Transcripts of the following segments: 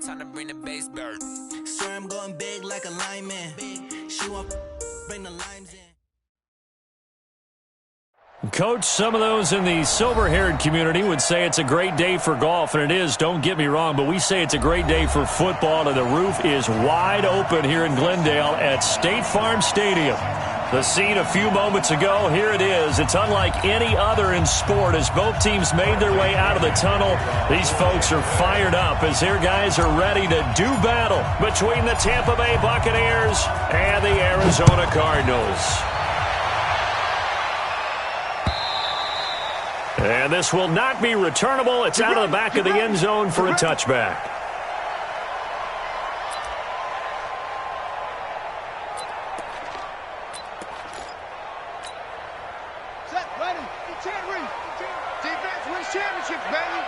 time to bring the bass bird. Swear I'm going big like a lineman. She won't bring the limes in. Coach, some of those in the silver-haired community would say it's a great day for golf, and it is, don't get me wrong, but we say it's a great day for football, and the roof is wide open here in Glendale at State Farm Stadium. The scene a few moments ago, here it is. It's unlike any other in sport as both teams made their way out of the tunnel. These folks are fired up as their guys are ready to do battle between the Tampa Bay Buccaneers and the Arizona Cardinals. And this will not be returnable. It's out of the back of the end zone for a touchback. Set, ready, defense wins championships, baby.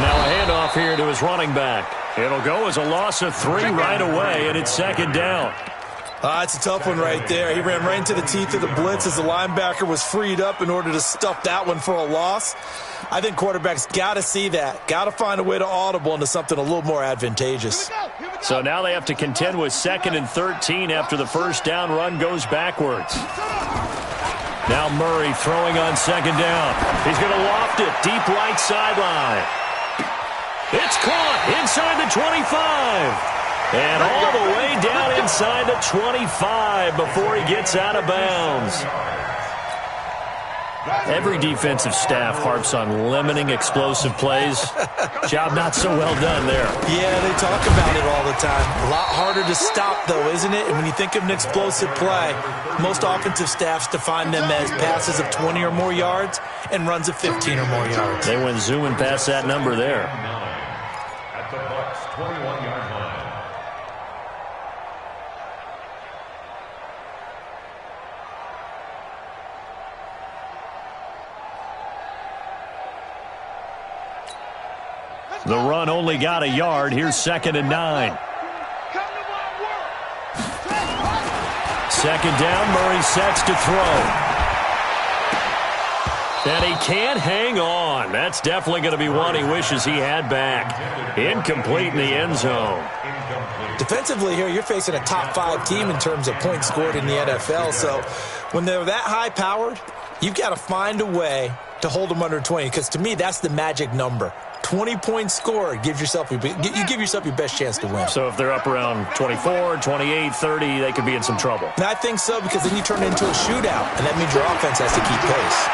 Now a handoff here to his running back. It'll go as a loss of 3 right away, and it's second down. It's a tough one right there. He ran right into the teeth of the blitz as the linebacker was freed up in order to stuff that one for a loss. I think quarterbacks got to see that. Got to find a way to audible into something a little more advantageous. So now they have to contend with 2nd and 13 after the first down run goes backwards. Now Murray throwing on 2nd down. He's going to loft it deep right sideline. It's caught inside the 25. And all the way down inside the 25 before he gets out of bounds. Every defensive staff harps on limiting explosive plays. Job not so well done there. Yeah, they talk about it all the time. A lot harder to stop, though, isn't it? And when you think of an explosive play, most offensive staffs define them as passes of 20 or more yards and runs of 15 or more yards. They went zooming past that number there. At the Bucs 21-yard line. The run only got a yard. Here's 2nd and 9. Second down, Murray sets to throw. And he can't hang on. That's definitely going to be one he wishes he had back. Incomplete in the end zone. Defensively here, you're facing a top 5 team in terms of points scored in the NFL. So when they're that high-powered, you've got to find a way to hold them under 20. Because to me, that's the magic number. 20 points scored, you give yourself your best chance to win. So if they're up around 24, 28, 30, they could be in some trouble. And I think so, because then you turn it into a shootout, and that means your offense has to keep pace.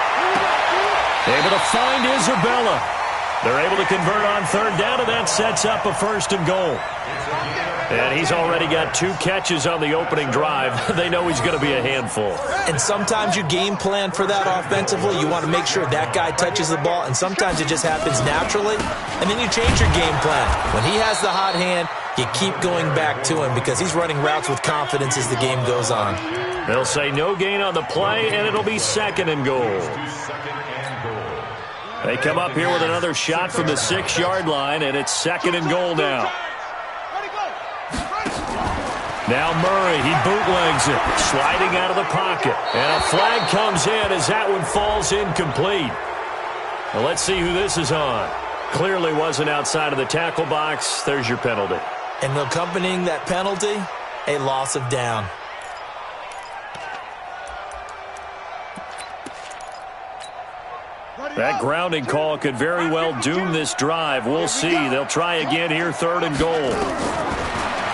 Able to find Isabella. They're able to convert on 3rd down, and that sets up a 1st and goal. And he's already got 2 catches on the opening drive. They know he's going to be a handful. And sometimes you game plan for that offensively. You want to make sure that guy touches the ball, and sometimes it just happens naturally. And then you change your game plan. When he has the hot hand, you keep going back to him because he's running routes with confidence as the game goes on. They'll say no gain on the play, and it'll be 2nd and goal. They come up here with another shot from the 6-yard line, and it's 2nd and goal now. Now Murray, he bootlegs it, sliding out of the pocket. And a flag comes in as that one falls incomplete. Well, let's see who this is on. Clearly wasn't outside of the tackle box. There's your penalty. And accompanying that penalty, a loss of down. That grounding call could very well doom this drive. We'll see. They'll try again here, 3rd and goal.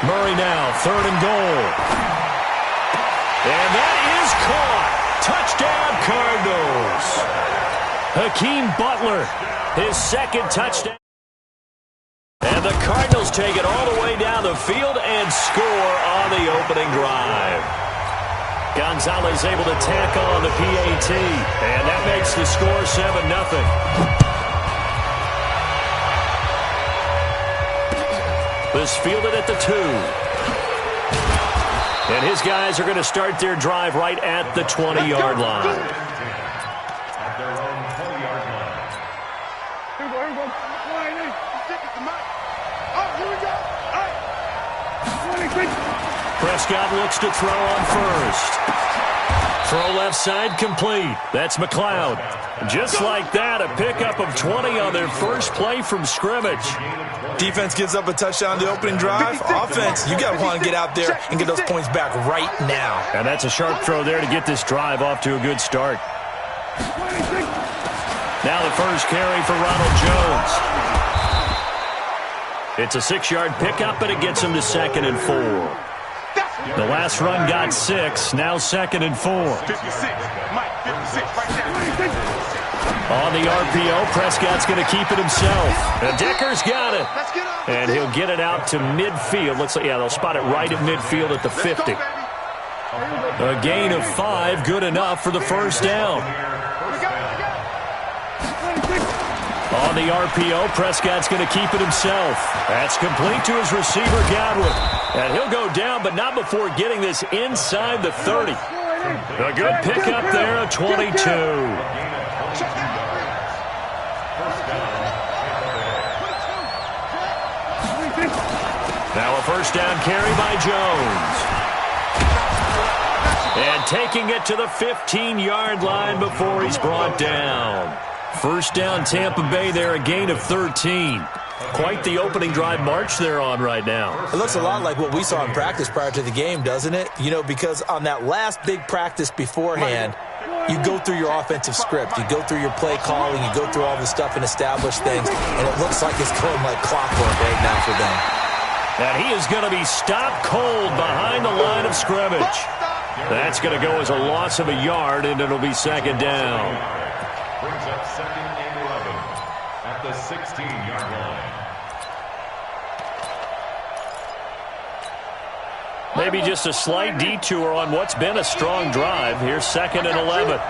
Murray now, 3rd and goal. And that is caught. Touchdown, Cardinals. Hakeem Butler, his 2nd touchdown. And the Cardinals take it all the way down the field and score on the opening drive. Gonzalez able to tack on the PAT. And that makes the score 7-0. This fielded at the 2. And his guys are going to start their drive right at the 20-yard line. At their own 20-yard line. Here we go. Here we go. All right. Prescott looks to throw on 1st. Throw left side complete. That's McLeod. Just like that, a pickup of 20 on their first play from scrimmage. Defense gives up a touchdown the opening drive. Offense, you got to want to get out there and get those points back right now. And that's a sharp throw there to get this drive off to a good start. Now the first carry for Ronald Jones. It's a 6-yard pickup, and it gets him to 2nd and 4. The last run got 6, now 2nd and 4. 56, Mike, 56, right there. On the RPO, Prescott's going to keep it himself. And Decker's got it. And he'll get it out to midfield. Looks like, yeah, they'll spot it right at midfield at the 50. A gain of 5, good enough for the first down. On the RPO, Prescott's going to keep it himself. That's complete to his receiver, Godwin. And he'll go down, but not before getting this inside the 30. A good pickup there, a 22. Now a first down carry by Jones. And taking it to the 15-yard line before he's brought down. First down, Tampa Bay there, a gain of 13. Quite the opening drive march they're on right now. It looks a lot like what we saw in practice prior to the game, doesn't it? You know, because on that last big practice beforehand, you go through your offensive script. You go through your play calling. You go through all the stuff and establish things. And it looks like it's going like clockwork right now for them. And he is going to be stopped cold behind the line of scrimmage. That's going to go as a loss of a yard, and it'll be 2nd down. Brings up 2nd and 11 at the 16-yard line. Maybe just a slight detour on what's been a strong drive. Here's 2nd and 11.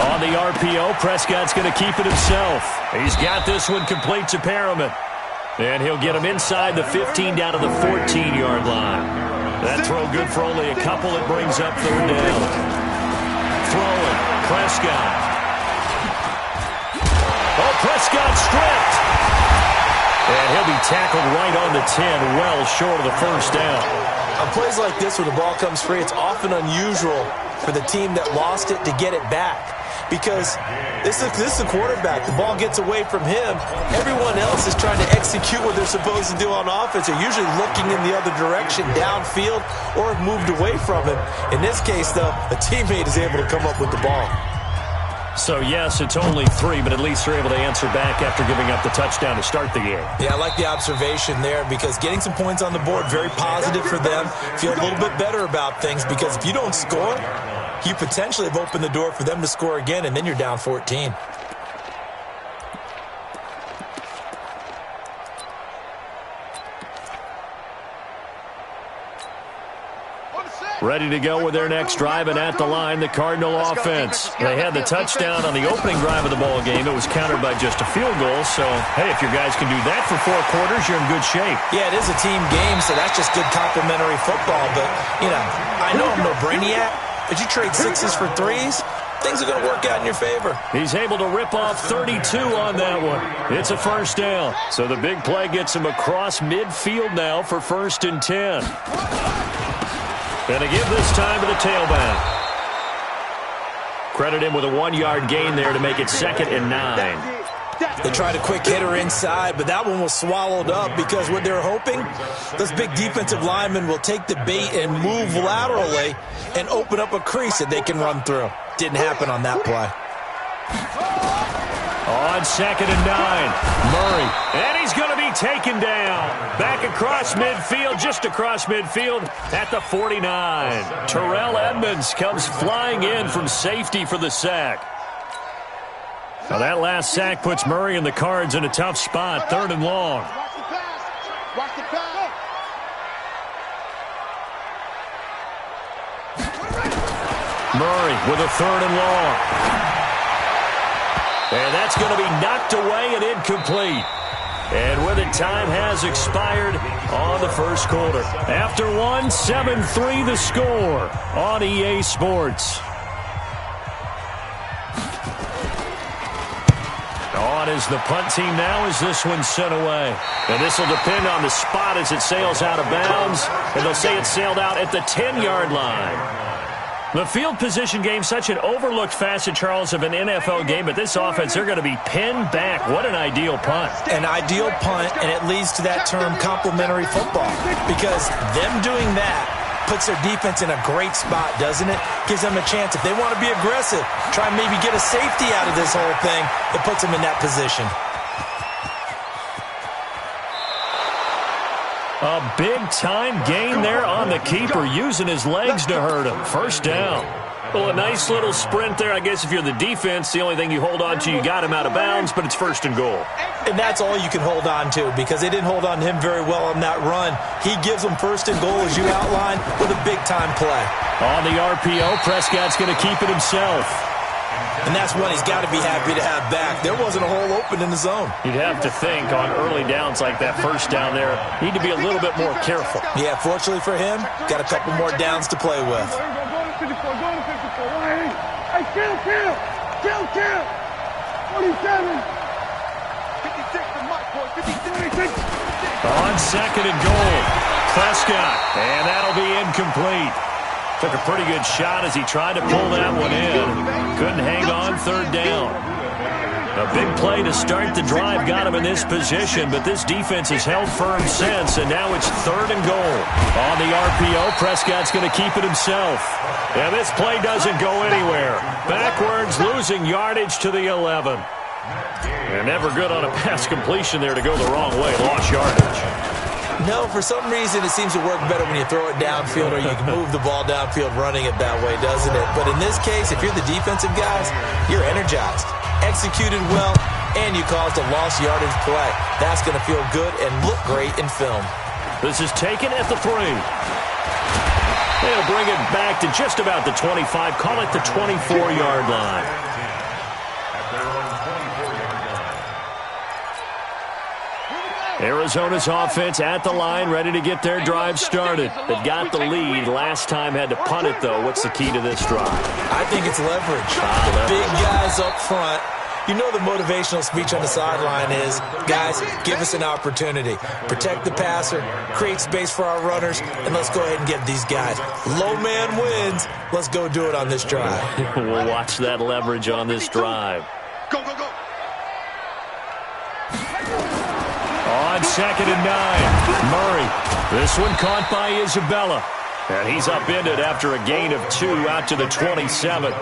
On the RPO, Prescott's going to keep it himself. He's got this one complete to Perriman. And he'll get him inside the 15 down to the 14-yard line. That throw good for only a couple. It brings up 3rd down. Throwing, Prescott. Oh, Prescott stripped. And he'll be tackled right on the 10, well short of the first down. On plays like this where the ball comes free, it's often unusual for the team that lost it to get it back. Because this is the quarterback. The ball gets away from him. Everyone else is trying to execute what they're supposed to do on offense. They're usually looking in the other direction, downfield, or have moved away from him. In this case, though, a teammate is able to come up with the ball. So, yes, it's only 3, but at least they're able to answer back after giving up the touchdown to start the game. Yeah, I like the observation there because getting some points on the board, very positive for them. Feel a little bit better about things because if you don't score, you potentially have opened the door for them to score again, and then you're down 14. Ready to go with their next drive, and at the line, the Cardinal offense. They had the touchdown on the opening drive of the ball game. It was countered by just a field goal. So, hey, if your guys can do that for 4 quarters, you're in good shape. Yeah, it is a team game, so that's just good complimentary football. But, you know, I know I'm no brainiac, but you trade 6s for 3s, things are going to work out in your favor. He's able to rip off 32 on that one. It's a first down. So the big play gets him across midfield now for 1st and 10. Going to give this time to the tailback. Credit him with a 1-yard gain there to make it 2nd and 9. They tried a quick hitter inside, but that one was swallowed up because what they're hoping, those big defensive linemen will take the bait and move laterally and open up a crease that they can run through. Didn't happen on that play. On 2nd and 9, Murray. And he's going to be taken down. Back across midfield, just across midfield at the 49. Terrell Edmonds comes flying in from safety for the sack. Now that last sack puts Murray and the Cards in a tough spot, 3rd and long. Watch the pass. Watch the pass. Murray with a 3rd and long. And that's going to be knocked away and incomplete. And with it, time has expired on the first quarter. After 1, 7-3 the score on EA Sports. On is the punt team now as this one's sent away. And this will depend on the spot as it sails out of bounds. And they'll say it sailed out at the 10-yard line. The field position game, such an overlooked facet, Charles, of an NFL game, but this offense, they're going to be pinned back. What an ideal punt. An ideal punt, and it leads to that term complementary football, because them doing that puts their defense in a great spot, doesn't it? Gives them a chance. If they want to be aggressive, try and maybe get a safety out of this whole thing, it puts them in that position. A big-time gain there on the keeper, using his legs to hurt him. First down. Well, a nice little sprint there. I guess if you're the defense, the only thing you hold on to, you got him out of bounds, but it's first and goal. And that's all you can hold on to, because they didn't hold on to him very well on that run. He gives them first and goal, as you outlined, with a big-time play. On the RPO, Prescott's going to keep it himself. And that's one he's got to be happy to have back. There wasn't a hole open in the zone. You'd have to think on early downs like that first down there, need to be a little bit more careful. Yeah, fortunately for him, got a couple more downs to play with. Hey, kill! 47. 56 to Mike, boy. 56. On second and goal, Prescott, and that'll be incomplete. Took a pretty good shot as he tried to pull that one in. Couldn't hang on third down. A big play to start the drive got him in this position, but this defense has held firm since, and now it's third and goal. On the RPO, Prescott's going to keep it himself. And this play doesn't go anywhere. Backwards, losing yardage to the 11. And never good on a pass completion there to go the wrong way. Lost yardage. No, for some reason it seems to work better when you throw it downfield, or you can move the ball downfield running it that way, doesn't it? But in this case, if you're the defensive guys, you're energized, executed well, and you caused a lost yardage play. That's going to feel good and look great in film. This is taken at the 3. They'll bring it back to just about the 25. Call it the 24-yard line. Arizona's offense at the line, ready to get their drive started. They've got the lead. Last time had to punt it, though. What's the key to this drive? I think it's leverage. The big guys up front. You know the motivational speech on the sideline is, guys, give us an opportunity. Protect the passer, create space for our runners, and let's go ahead and get these guys. Low man wins. Let's go do it on this drive. We'll watch that leverage on this drive. Go. On second and 9, Murray. This one caught by Isabella. And he's upended after a gain of 2 out to the 27.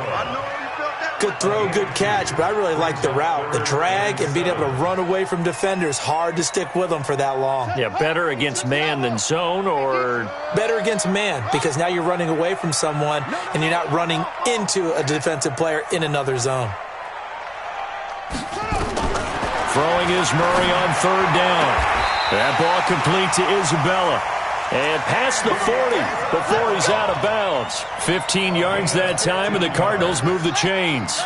Good throw, good catch, but I really like the route. The drag and being able to run away from defenders, hard to stick with them for that long. Yeah, better against man than zone, or? Better against man, because now you're running away from someone and you're not running into a defensive player in another zone. Throwing is Murray on third down. That ball complete to Isabella. And past the 40 before he's out of bounds. 15 yards that time, and the Cardinals move the chains.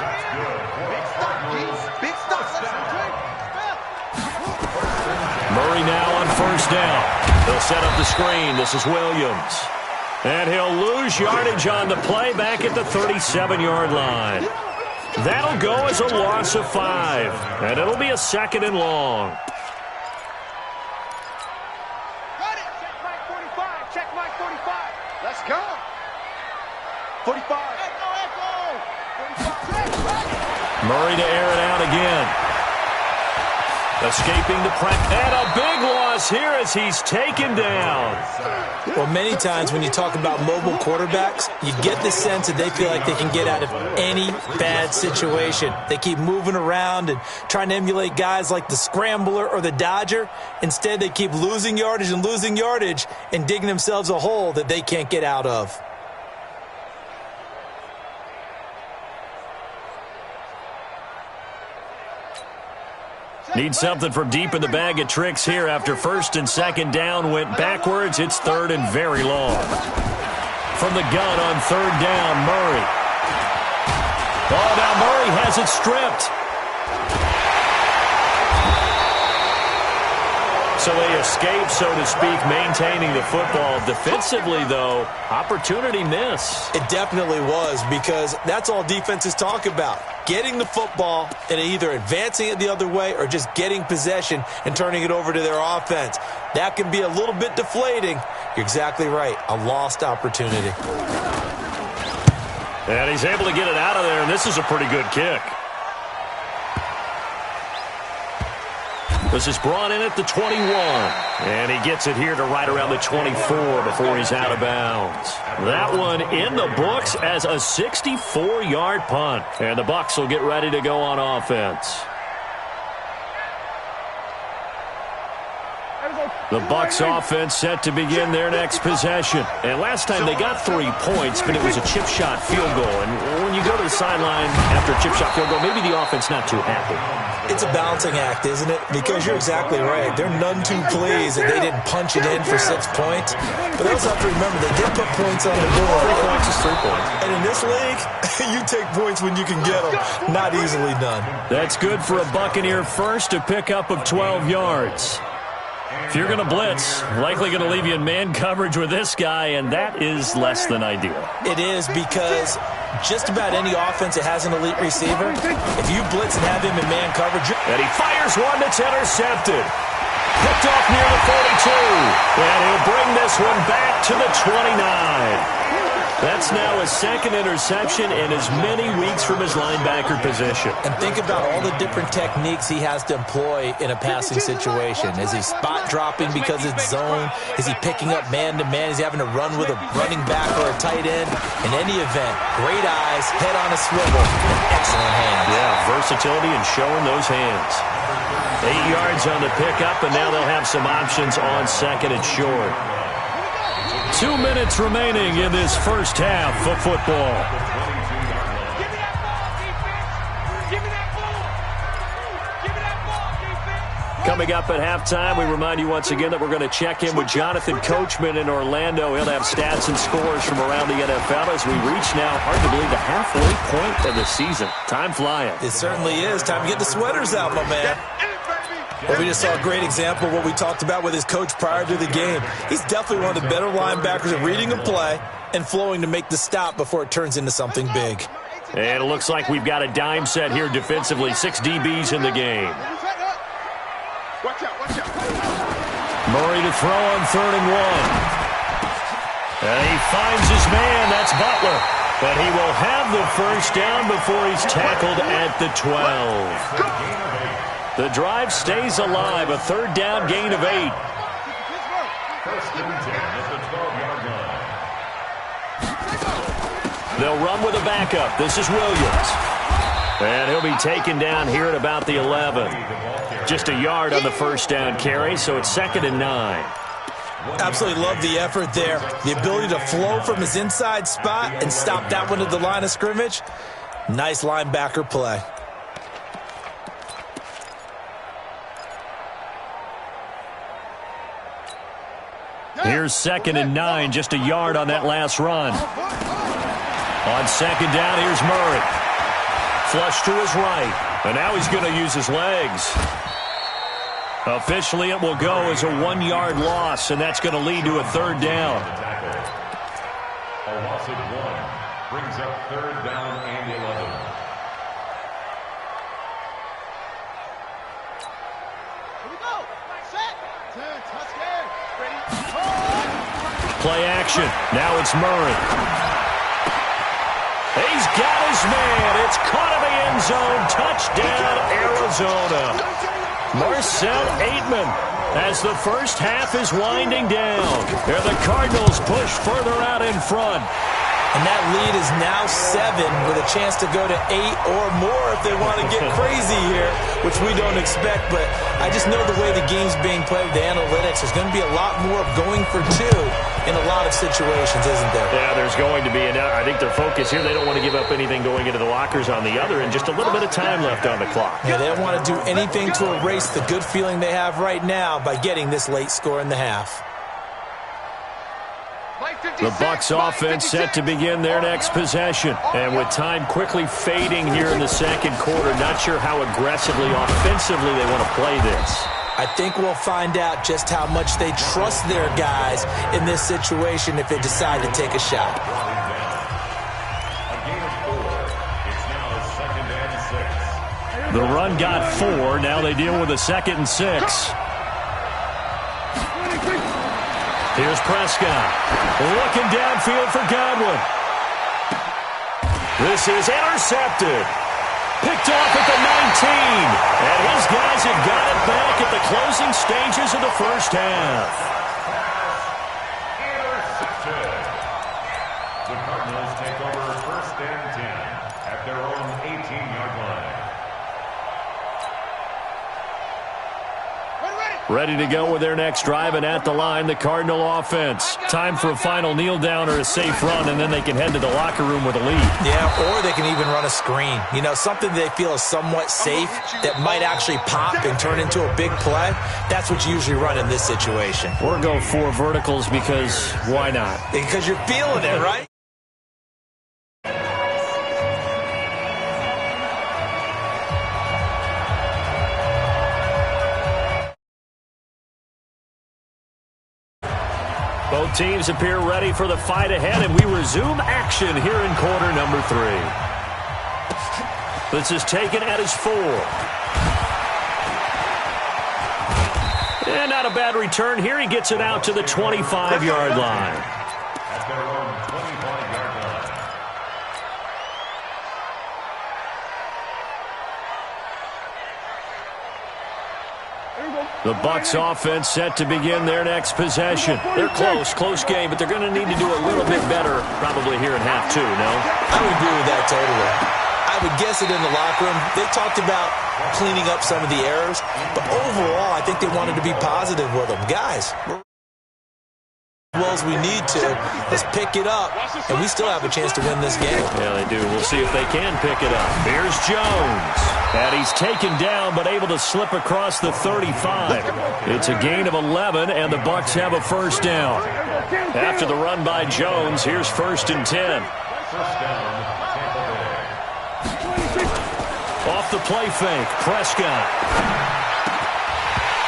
Murray now on first down. They'll set up the screen. This is Williams. And he'll lose yardage on the play back at the 37-yard line. That'll go as a loss of 5. And it'll be a second and long. Check Mike 45. Let's go. 45. Murray to air it out again. Escaping the press. And a big loss here as he's taken down. Well, many times when you talk about mobile quarterbacks, you get the sense that they feel like they can get out of any bad situation. They keep moving around and trying to emulate guys like the Scrambler or the Dodger. Instead, they keep losing yardage and digging themselves a hole that they can't get out of. Need something from deep in the bag of tricks here after first and second down went backwards. It's third and very long. From the gun on third down, Murray. Oh, now Murray has it stripped. So they escape, so to speak, maintaining the football. Defensively, though, opportunity miss. It definitely was, because that's all defenses talk about. Getting the football and either advancing it the other way or just getting possession and turning it over to their offense. That can be a little bit deflating. You're exactly right. A lost opportunity. And he's able to get it out of there, and this is a pretty good kick. This is brought in at the 21. And he gets it here to right around the 24 before he's out of bounds. That one in the books as a 64-yard punt. And the Bucs will get ready to go on offense. The Bucs offense set to begin their next possession. And last time they got 3 points, but it was a chip shot field goal. And when you go to the sideline after a chip shot field goal, maybe the offense not too happy. It's a balancing act, isn't it? Because you're exactly right. They're none too pleased that they didn't punch it in for 6 points. But they also have to remember they did put points on the board. 3 points is 3 points. And in this league, you take points when you can get them. Not easily done. That's good for a Buccaneer first, a pickup of 12 yards. If you're going to blitz, likely going to leave you in man coverage with this guy, and that is less than ideal. It is because just about any offense that has an elite receiver, if you blitz and have him in man coverage. And he fires one that's intercepted. Picked off near the 42. And he'll bring this one back to the 29. That's now his second interception in as many weeks from his linebacker position. And think about all the different techniques he has to employ in a passing situation. Is he spot dropping because it's zone? Is he picking up man-to-man? Is he having to run with a running back or a tight end? In any event, great eyes, head on a swivel, and excellent hands. Yeah, versatility and showing those hands. 8 yards on the pickup, and now they'll have some options on second and short. 2 minutes remaining in this first half of football. Give me that ball, defense! Give me that ball! Give me that ball, defense! Coming up at halftime, we remind you once again that we're going to check in with Jonathan Coachman in Orlando. He'll have stats and scores from around the NFL as we reach now, hard to believe, the halfway point of the season. Time flying. It certainly is. Time to get the sweaters out, my man. Well, we just saw a great example of what we talked about with his coach prior to the game. He's definitely one of the better linebackers at reading a play and flowing to make the stop before it turns into something big. And it looks like we've got a dime set here defensively. 6 DBs in the game. Watch out, watch out. Murray to throw on 3rd and 1. And he finds his man. That's Butler. But he will have the first down before he's tackled at the 12. The drive stays alive. A 3rd down gain of 8. First and 10 at the 12-yard line. They'll run with a backup. This is Williams. And he'll be taken down here at about the 11. Just a yard on the first down carry, so it's 2nd and 9. Absolutely love the effort there. The ability to flow from his inside spot and stop that one at the line of scrimmage. Nice linebacker play. Here's 2nd and 9, just a yard on that last run. On 2nd down, here's Murray. Flush to his right, and now he's going to use his legs. Officially, it will go as a 1-yard loss, and that's going to lead to a 3rd down. A loss of 1 brings up 3rd down and 11. Here we go. Set. 10, touchdown. Ready. Play action. Now it's Murray. He's got his man. It's caught in the end zone. Touchdown, Arizona. Marcel Aitman as the first half is winding down. There the Cardinals push further out in front. And that lead is now 7 with a chance to go to 8 or more if they want to get crazy here, which we don't expect. But I just know the way the game's being played, the analytics, there's going to be a lot more of going for 2 in a lot of situations, isn't there? Yeah, there's going to be. And I think their focus here, they don't want to give up anything going into the lockers on the other, and just a little bit of time left on the clock. Yeah, they don't want to do anything to erase the good feeling they have right now by getting this late score in the half. The Bucs offense set to begin their next possession. And with time quickly fading here in the second quarter, not sure how aggressively, offensively they want to play this. I think we'll find out just how much they trust their guys in this situation if they decide to take a shot. A gain of 4. It's now 2nd and 6. The run got 4. Now they deal with a 2nd and 6. Here's Prescott. Looking downfield for Godwin. This is intercepted. Picked off at the 19. And his guys have got it back at the closing stages of the first half. Intercepted. The Cardinals take over first and 10 at their own 18-yard line. Ready to go with their next drive, and at the line, the Cardinal offense. Time for a final kneel down or a safe run, and then they can head to the locker room with a lead. Yeah, or they can even run a screen. You know, something they feel is somewhat safe that might actually pop and turn into a big play. That's what you usually run in this situation. Or go 4 verticals because why not? Because you're feeling it, right? Both teams appear ready for the fight ahead, and we resume action here in quarter number 3. This is taken at his 4. And not a bad return here. He gets it out to the 25-yard line. At their own 25-yard line. The Bucs offense set to begin their next possession. They're close game, but they're going to need to do a little bit better probably here in half 2, no? I would agree with that totally. I would guess it in the locker room. They talked about cleaning up some of the errors, but overall, I think they wanted to be positive with them. Guys, as well as we need to, let's pick it up, and we still have a chance to win this game. Yeah, they do. We'll see if they can pick it up. Here's Jones. And he's taken down, but able to slip across the 35. It's a gain of 11, and the Bucs have a first down. After the run by Jones, here's first and 10. First down, Tampa Bay. Off the play fake, Prescott.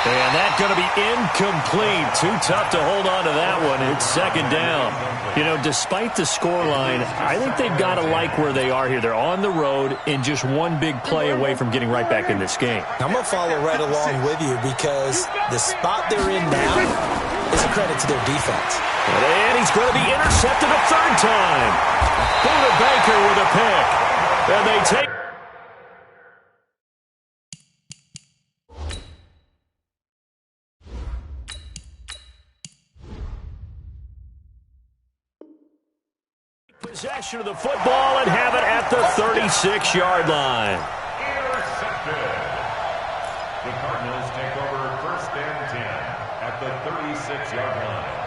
And that's going to be incomplete. Too tough to hold on to that one. It's second down. You know, despite the scoreline, I think they've got to like where they are here. They're on the road and just one big play away from getting right back in this game. I'm going to follow right along with you because the spot they're in now is a credit to their defense. And he's going to be intercepted a third time. Buda Baker with a pick. And they take... possession of the football and have it at the 36-yard line. Intercepted. The Cardinals take over first and 10 at the 36-yard line.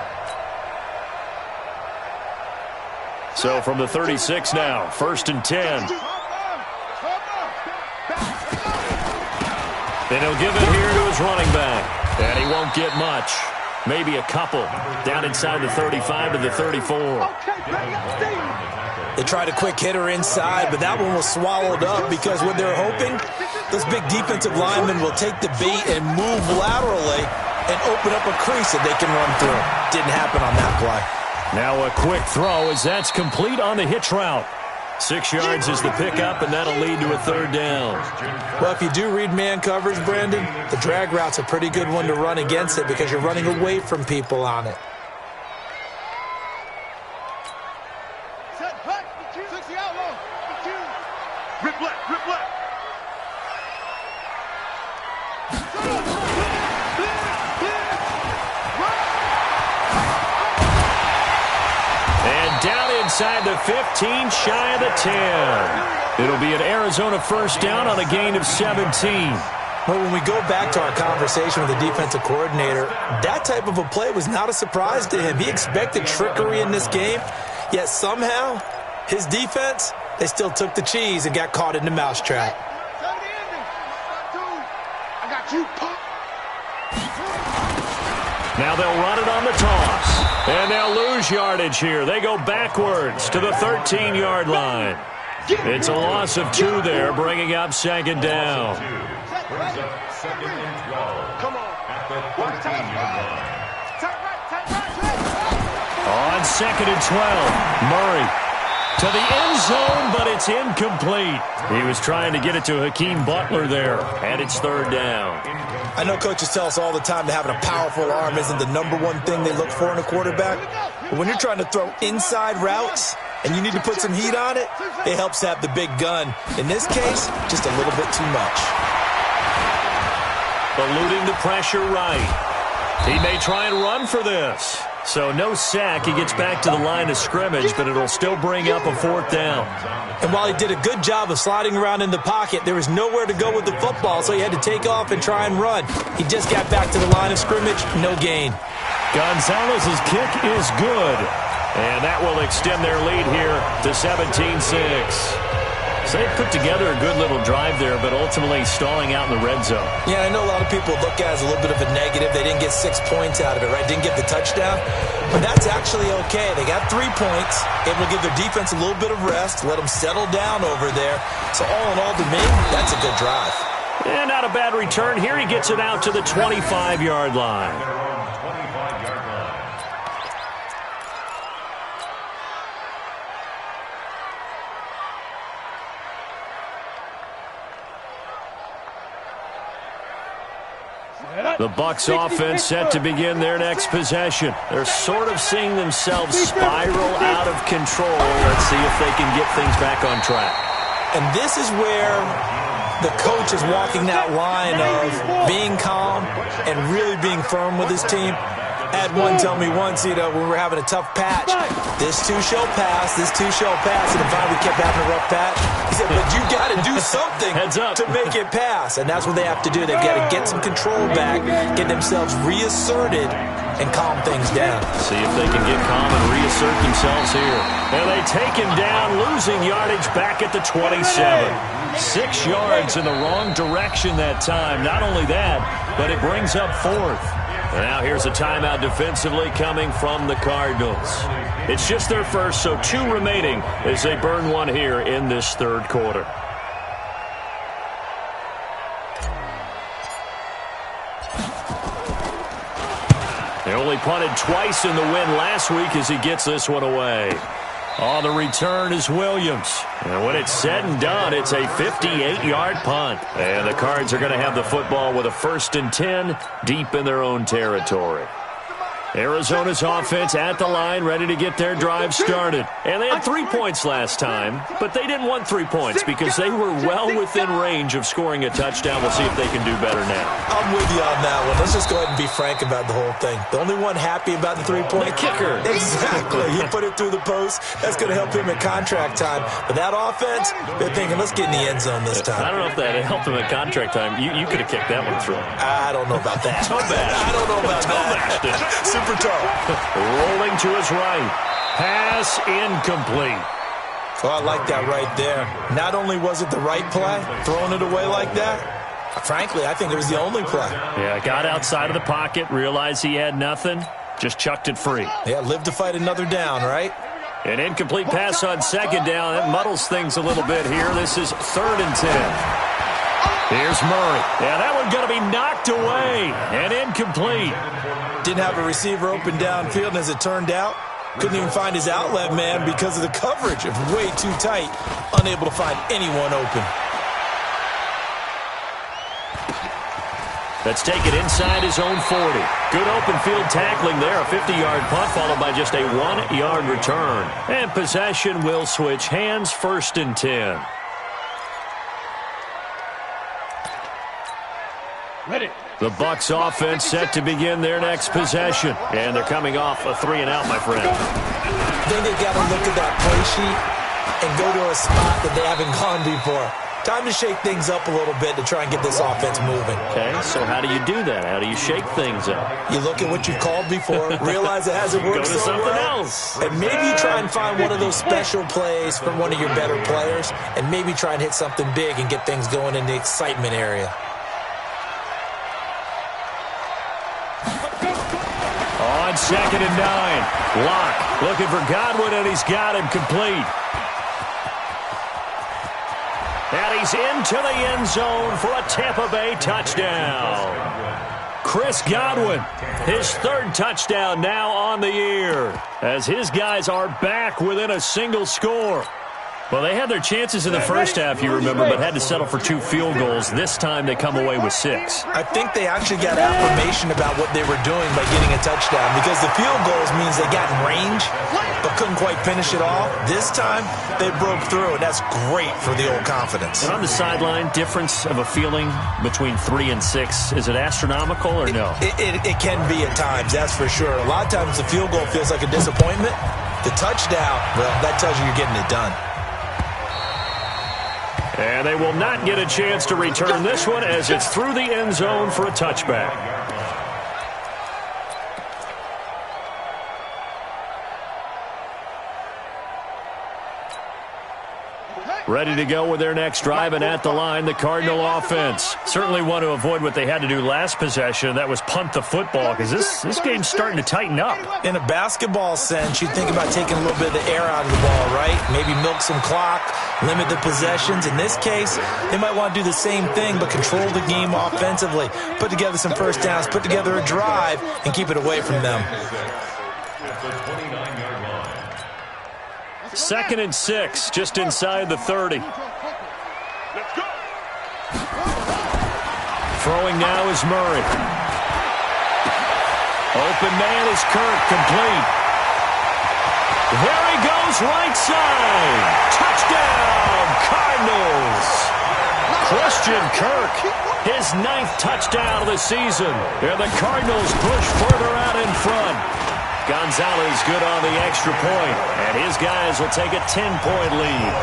So from the 36 now, first and 10. Then he'll give it here to his running back. And he won't get much. Maybe a couple. Down inside the 35 to the 34. They tried a quick hitter inside, but that one was swallowed up because what they're hoping, those big defensive linemen will take the bait and move laterally and open up a crease that they can run through. Didn't happen on that play. Now a quick throw as that's complete on the hitch route. 6 yards is the pickup, and that'll lead to a third down. Well, if you do read man coverage, Brandon, the drag route's a pretty good one to run against it because you're running away from people on it. Set, hut, 60 outlaw, rip left, rip left. And down inside the 15, shy of the 10. It'll be an Arizona first down on a gain of 17. Well, when we go back to our conversation with the defensive coordinator, that type of a play was not a surprise to him. He expected trickery in this game, yet somehow his defense, they still took the cheese and got caught in the mousetrap. I got you, pop. Now they'll run it on the toss. And they'll lose yardage here. They go backwards to the 13-yard line. It's a loss of 2 there, bringing up second down. Brings up second and 12. Come on. At the 13-yard line. On second and 12, Murray to the end zone, but it's incomplete. He was trying to get it to Hakeem Butler there, and it's third down. I know coaches tell us all the time that having a powerful arm isn't the #1 thing they look for in a quarterback. But when you're trying to throw inside routes, and you need to put some heat on it, it helps to have the big gun. In this case, just a little bit too much. Eluding the pressure right. He may try and run for this. So no sack. He gets back to the line of scrimmage, but it'll still bring up a fourth down. And while he did a good job of sliding around in the pocket, there was nowhere to go with the football, so he had to take off and try and run. He just got back to the line of scrimmage, no gain. Gonzalez's kick is good. And that will extend their lead here to 17-6. So they put together a good little drive there, but ultimately stalling out in the red zone. Yeah, I know a lot of people look at it as a little bit of a negative. They didn't get 6 points out of it, right? Didn't get the touchdown. But that's actually okay. They got 3 points. It will give their defense a little bit of rest, let them settle down over there. So all in all, to me, that's a good drive. And not a bad return. Here he gets it out to the 25-yard line. The Bucs offense set to begin their next possession. They're sort of seeing themselves spiral out of control. Let's see if they can get things back on track. And this is where the coach is walking that line of being calm and really being firm with his team. I had one tell me once, when we were having a tough patch, this too shall pass, this too shall pass, and finally we kept having a rough patch. He said, but you got to do something to make it pass, and that's what they have to do. They've got to get some control back, get themselves reasserted, and calm things down. See if they can get calm and reassert themselves here. And they take him down, losing yardage back at the 27. 6 yards in the wrong direction that time. Not only that, but it brings up fourth. Now here's a timeout defensively coming from the Cardinals. It's just their first, so 2 remaining as they burn one here in this third quarter. They only punted twice in the win last week as he gets this one away. On the return is Williams. And when it's said and done, it's a 58-yard punt. And the Cards are going to have the football with a 1st and 10 deep in their own territory. Arizona's offense at the line, ready to get their drive started. And they had 3 points last time, but they didn't want 3 points because they were well within range of scoring a touchdown. We'll see if they can do better now. I'm with you on that one. Let's just go ahead and be frank about the whole thing. The only one happy about the 3-point kicker. Exactly. He put it through the post. That's going to help him at contract time. But that offense, they're thinking, let's get in the end zone this time. I don't know if that helped him at contract time. You could have kicked that one through. I don't know about that. I don't know about that. Super toe. Rolling to his right. Pass incomplete. Oh, I like that right there. Not only was it the right play, throwing it away like that, frankly, I think it was the only play. Yeah, got outside of the pocket, realized he had nothing, just chucked it free. Yeah, live to fight another down, right? An incomplete pass on 2nd down. That muddles things a little bit here. This is 3rd and 10. Here's Murray. Yeah, that one's going to be knocked away and incomplete. Didn't have a receiver open downfield, and as it turned out, couldn't even find his outlet man because of the coverage. It was way too tight, unable to find anyone open. Let's take it inside his own 40. Good open field tackling there. A 50-yard punt followed by just a 1-yard return. And possession will switch hands, 1st and 10. Ready. The Bucs offense set to begin their next possession. And they're coming off a 3-and-out, my friend. Then they got to look at that play sheet and go to a spot that they haven't gone before. Time to shake things up a little bit to try and get this offense moving. Okay, so how do you do that? How do you shake things up? You look at what you've called before, realize it hasn't worked Go to so something well, else. and maybe try and find one of those special plays from one of your better players, and maybe try and hit something big and get things going in the excitement area. On 2nd and 9, Locke looking for Godwin, and he's got him complete. And he's into the end zone for a Tampa Bay touchdown. Chris Godwin, his 3rd touchdown now on the year, as his guys are back within a single score. Well, they had their chances in the first half, you remember, but had to settle for 2 field goals. This time they come away with 6. I think they actually got affirmation about what they were doing by getting a touchdown, because the field goals means they got in range but couldn't quite finish it off. This time they broke through, and that's great for the old confidence. And on the sideline, difference of a feeling between 3 and 6, is it astronomical or no? It can be at times, that's for sure. A lot of times the field goal feels like a disappointment. The touchdown, well, that tells you you're getting it done. And they will not get a chance to return this one as it's through the end zone for a touchback. Ready to go with their next drive, and at the line, the Cardinal offense. Certainly want to avoid what they had to do last possession. That was punt the football, because this game's starting to tighten up. In a basketball sense, you think about taking a little bit of the air out of the ball, right? Maybe milk some clock, limit the possessions. In this case, they might want to do the same thing, but control the game offensively. Put together some first downs, put together a drive, and keep it away from them. 2nd and 6, just inside the 30. Throwing now is Murray. Open man is Kirk, complete. There he goes, right side. Touchdown, Cardinals. Christian Kirk, his 9th touchdown of the season. And the Cardinals push further out in front. Gonzalez good on the extra point, and his guys will take a 10-point lead.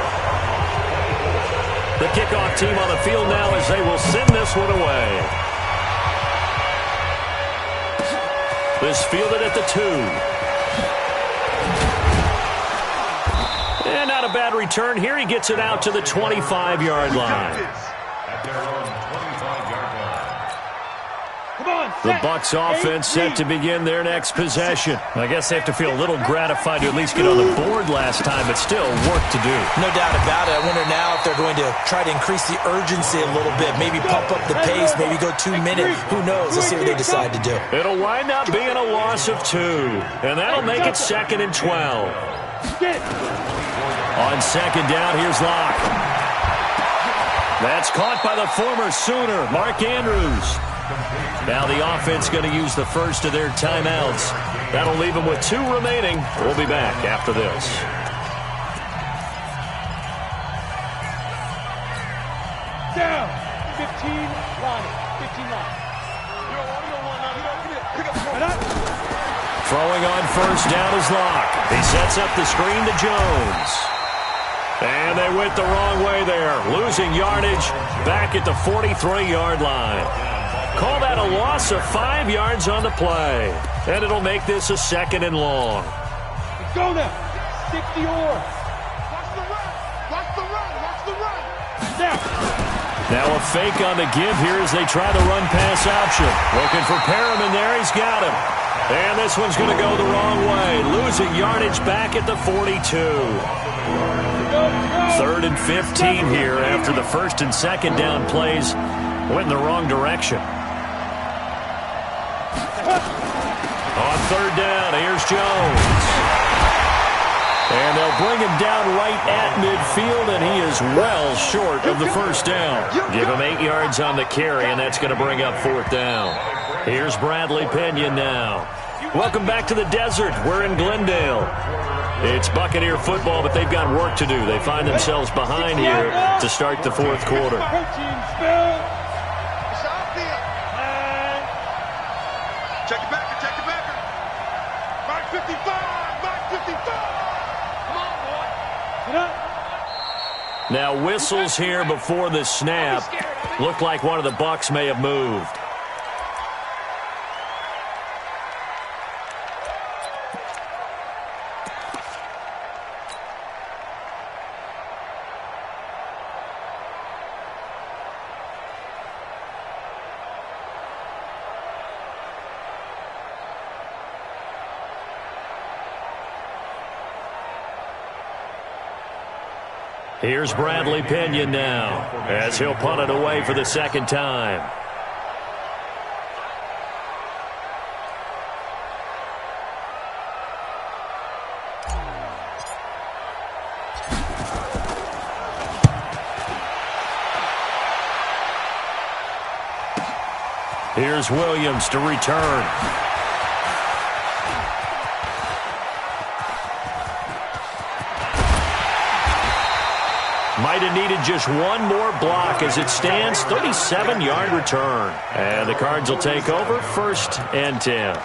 The kickoff team on the field now as they will send this one away. This fielded at the 2. And not a bad return here. He gets it out to the 25-yard line. The Bucs offense set to begin their next possession. I guess they have to feel a little gratified to at least get on the board last time, but still work to do. No doubt about it. I wonder now if they're going to try to increase the urgency a little bit, maybe pump up the pace, maybe go 2 minutes. Who knows? Let's see what they decide to do. It'll wind up being a loss of 2, and that'll make it 2nd and 12. On 2nd down, here's Locke. That's caught by the former Sooner, Mark Andrews. Now the offense going to use the first of their timeouts. That'll leave them with 2 remaining. We'll be back after this. Down. 15 line. 15 line. Throwing on first down is Locke. He sets up the screen to Jones. And they went the wrong way there. Losing yardage back at the 43-yard line. Call that a loss of 5 yards on the play. And it'll make this a 2nd and long. Go now. 60 or. Watch the run. Watch the run. Watch the run. Now a fake on the give here as they try the run-pass option. Looking for Perriman there. He's got him. And this one's going to go the wrong way. Losing yardage back at the 42. 3rd and 15 here after the 1st and 2nd down plays went in the wrong direction. On 3rd down, here's Jones. And they'll bring him down right at midfield, and he is well short of the 1st down. Give him 8 yards on the carry, and that's going to bring up 4th down. Here's Bradley Pinion now. Welcome back to the desert. We're in Glendale. It's Buccaneer football, but they've got work to do. They find themselves behind here to start the 4th quarter. Check it back, check it back. Mark 55, Mark 55. Come on, boy. Now whistles here before the snap. Looked like one of the Bucs may have moved. Here's Bradley Pinion now as he'll punt it away for the 2nd time. Here's Williams to return. Might have needed just one more block. As it stands, 37-yard return. And the Cards will take over, 1st and 10.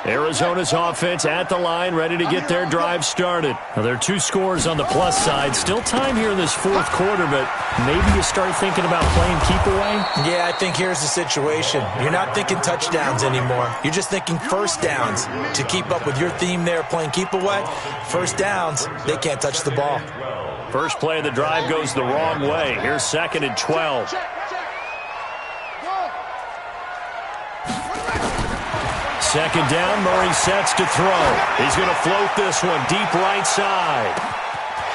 Arizona's offense at the line, ready to get their drive started. Now, there are 2 scores on the plus side. Still time here in this 4th quarter, but maybe you start thinking about playing keep away? Yeah, I think here's the situation. You're not thinking touchdowns anymore. You're just thinking first downs. To keep up with your theme there, playing keep away, first downs, they can't touch the ball. First play of the drive goes the wrong way. Here's 2nd and 12. Second down, Murray sets to throw. He's going to float this one deep right side.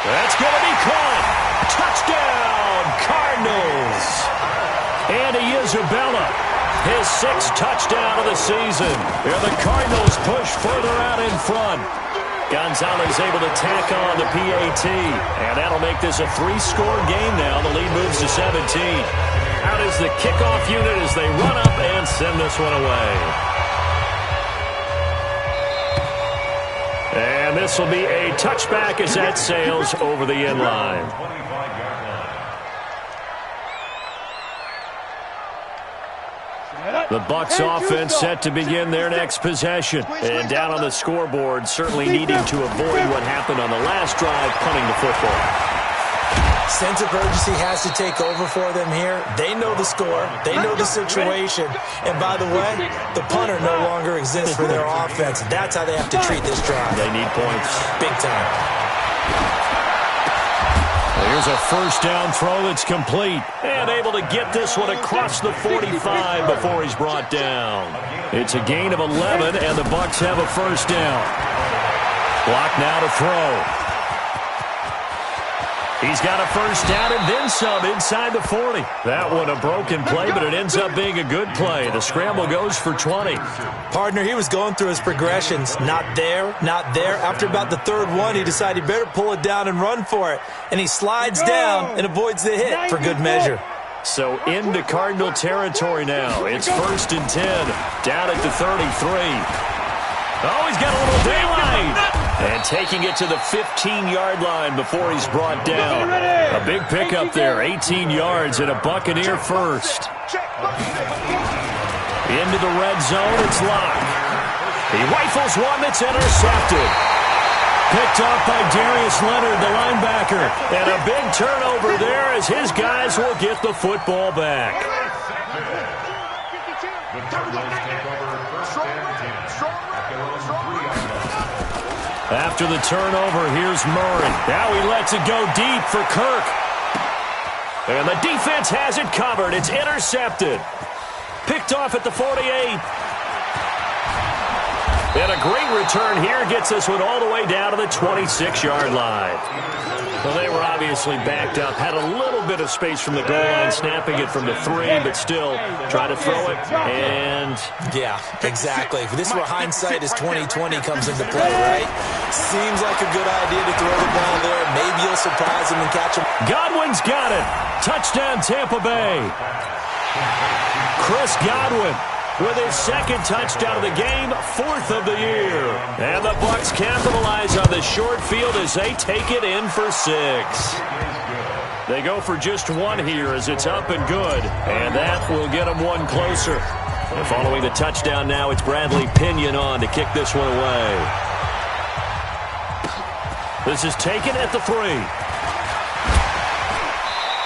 That's going to be caught. Touchdown, Cardinals. Andy Isabella, his 6th touchdown of the season. Here the Cardinals push further out in front. Gonzalez able to tack on the PAT. And that'll make this a 3-score game now. The lead moves to 17. Out is the kickoff unit as they run up and send this one away. And this will be a touchback as that sails over the end line. The Bucs offense set to begin their next possession. And down on the scoreboard, certainly needing to avoid what happened on the last drive, punting the football. Sense of urgency has to take over for them here. They know the score. They know the situation. And by the way, the punter no longer exists for their offense. That's how they have to treat this drive. They need points. Big time. Here's a first down throw that's complete. And able to get this one across the 45 before he's brought down. It's a gain of 11, and the Bucs have a first down. Block now to throw. He's got a first down and then some inside the 40. That one a broken play, but it ends up being a good play. The scramble goes for 20. Partner, he was going through his progressions. Not there, not there. After about the 3rd one, he decided he better pull it down and run for it. And he slides down and avoids the hit for good measure. So into Cardinal territory now. It's 1st and 10. Down at the 33. Oh, he's got a little daylight. And taking it to the 15-yard line before he's brought down. A big pickup there, 18 yards and a Buccaneer first. Into the red zone, it's Locke. He rifles one that's intercepted. Picked off by Darius Leonard, the linebacker. And a big turnover there as his guys will get the football back. The Cardinals take over 1st and 10 at their own 3-yard line. After the turnover, here's Murray. Now he lets it go deep for Kirk. And the defense has it covered. It's intercepted. Picked off at the 48. And a great return here gets this one all the way down to the 26-yard line. Well, they were obviously backed up. Had a little bit of space from the goal line, snapping it from the 3, but still try to throw it. And yeah, exactly. This is where hindsight is 20/20 comes into play, right? Seems like a good idea to throw the ball there. Maybe you'll surprise him and catch him. Godwin's got it. Touchdown, Tampa Bay. Chris Godwin with his 2nd touchdown of the game, 4th of the year. And the Bucs capitalize on the short field as they take it in for 6. They go for just 1 here as it's up and good. And that will get them 1 closer. And following the touchdown now, it's Bradley Pinion on to kick this one away. This is taken at the 3.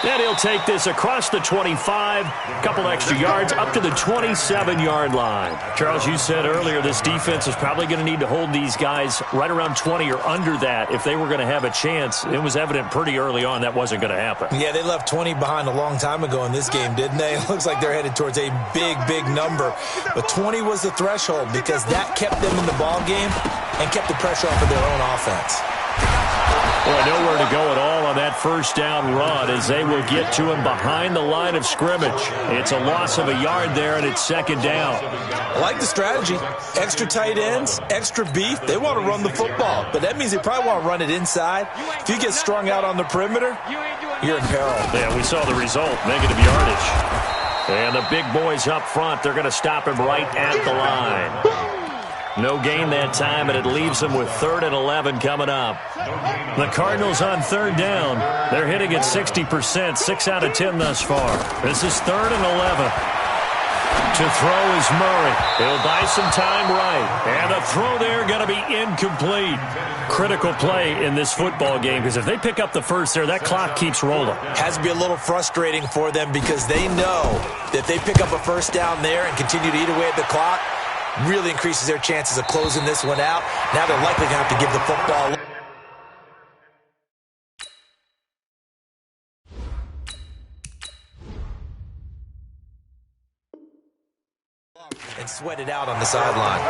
And he'll take this across the 25, a couple extra yards, up to the 27-yard line. Charles, you said earlier this defense is probably going to need to hold these guys right around 20 or under that if they were going to have a chance. It was evident pretty early on that wasn't going to happen. Yeah, they left 20 behind a long time ago in this game, didn't they? It looks like they're headed towards a big, big number. But 20 was the threshold because that kept them in the ball game and kept the pressure off of their own offense. Well, nowhere to go at all on that first down run as they will get to him behind the line of scrimmage. It's a loss of a yard there, and it's second down. I like the strategy. Extra tight ends, extra beef. They want to run the football, but that means they probably want to run it inside. If you get strung out on the perimeter, you're in peril. Yeah, we saw the result, negative yardage. And the big boys up front, they're going to stop him right at the line. No gain that time, and it leaves them with 3rd and 11 coming up. The Cardinals on 3rd down. They're hitting at 60%, 6 out of 10 thus far. This is 3rd and 11. To throw is Murray. He'll buy some time right. And the throw there going to be incomplete. Critical play in this football game because if they pick up the first there, that clock keeps rolling. Has to be a little frustrating for them because they know that they pick up a first down there and continue to eat away at the clock, really increases their chances of closing this one out. Now they're likely going to have to give the football and sweat it out on the sideline.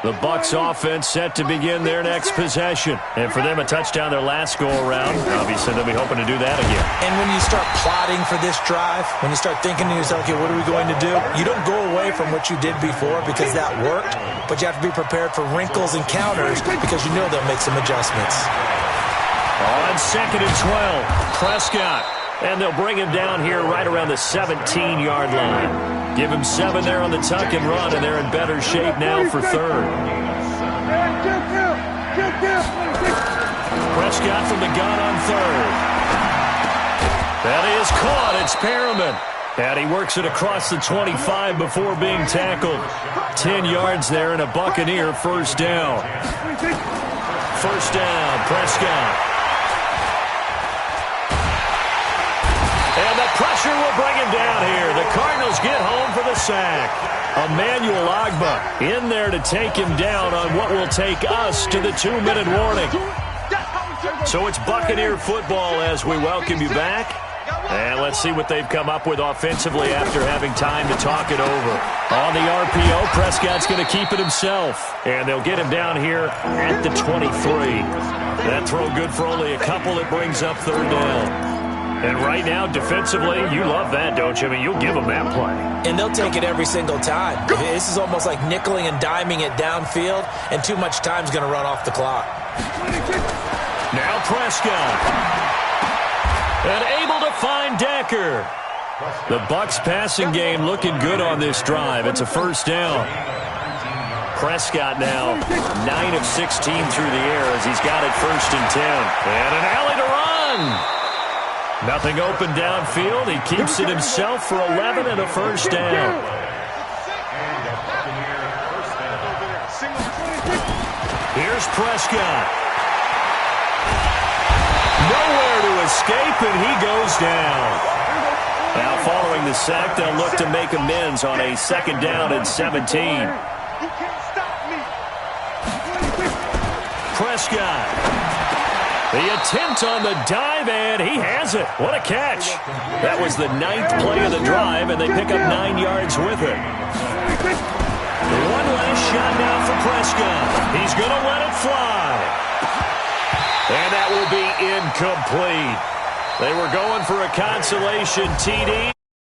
The Bucs offense set to begin their next possession. And for them, a touchdown their last go-around. Obviously, they'll be hoping to do that again. And when you start plotting for this drive, when you start thinking to yourself, okay, what are we going to do? You don't go away from what you did before because that worked, but you have to be prepared for wrinkles and counters because you know they'll make some adjustments. On 2nd and 12, Prescott. And they'll bring him down here right around the 17-yard line. Give him 7 there on the tuck and run, and they're in better shape now for 3rd. Prescott from the gun on 3rd. That is caught. It's Perriman. And he works it across the 25 before being tackled. 10 yards there and a Buccaneer first down. First down, Prescott. And the pressure will bring him down here. The Cardinals get home for the sack. Emmanuel Ogbah in there to take him down on what will take us to the 2-minute warning. So it's Buccaneer football as we welcome you back. And let's see what they've come up with offensively after having time to talk it over. On the RPO, Prescott's going to keep it himself. And they'll get him down here at the 23. That throw good for only a couple. It brings up 3rd down. And right now, defensively, you love that, don't you? I mean, you'll give them that play. And they'll take it every single time. This is almost like nickeling and diming it downfield, and too much time's going to run off the clock. Now Prescott. And able to find Decker. The Bucs passing game looking good on this drive. It's a first down. Prescott now 9 of 16 through the air as he's got it 1st and 10. And an alley to run. Nothing open downfield. He keeps it himself for 11 and a first down. Here's Prescott. Nowhere to escape, and he goes down. Now following the sack, they'll look to make amends on a 2nd down and 17. Prescott. The attempt on the dive, and he has it. What a catch. That was the 9th play of the drive, and they pick up 9 yards with it. One last shot now for Prescott. He's going to let it fly. And that will be incomplete. They were going for a consolation TD.